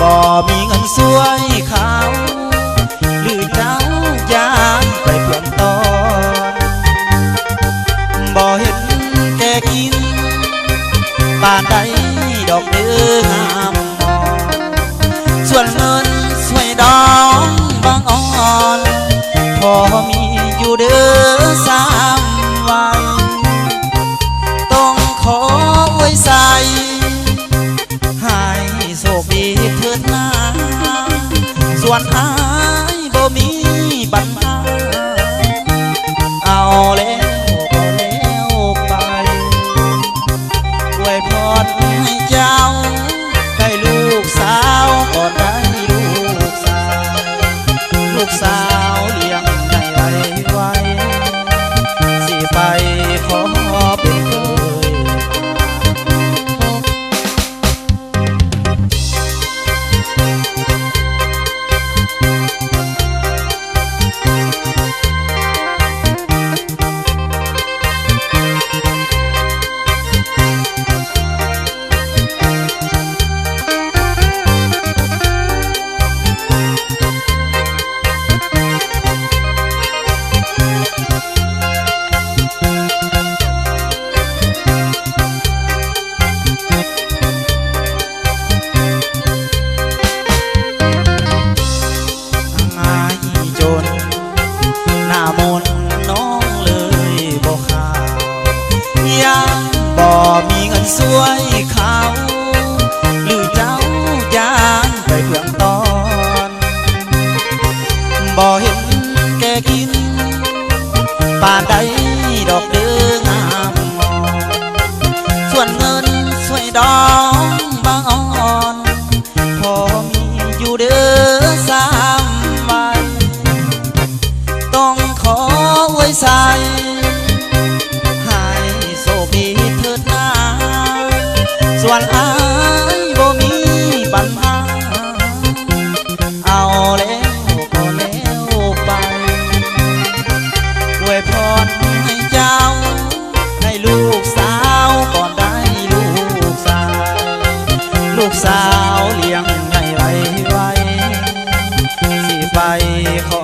บ่มีเงินสวยเขาหรือเจ้ายานไปเพื่อนตอนบ่เห็นแกกินป่านใดดอกเดืองามมองส่วนเงินสวยดองบางอ่อนพอมีอยู่เด้อ3 วันต้องขอไว้ใส่ให้โชคดีเถิดนาส่วนอายบ่มีปัญหาเอาแล้วก็แล้วไปอวยพรให้เจ้าได้ลูกสาวก็ได้ลูกสาวลูกสาวเลี้ยงให้ไวสิไปขอเป็นเคยมีเงินสวยเขาหรือเจ้ายานไปเพื่อนตอนบ่เห็นแกกินป่านใดดอกเดืองามมองส่วนเงินสวยดองบางอ่อนพอมีอยู่เด้อ3 วันต้องขอไว้ใส่ส่วนอายบ่มีปัญหาเอาแล้วก็แล้วไปอวยพรให้เจ้าให้ลูกสาวก่อนได้ลูกสาวลูกสาวเลี้ยงให้ไวสิไปขอ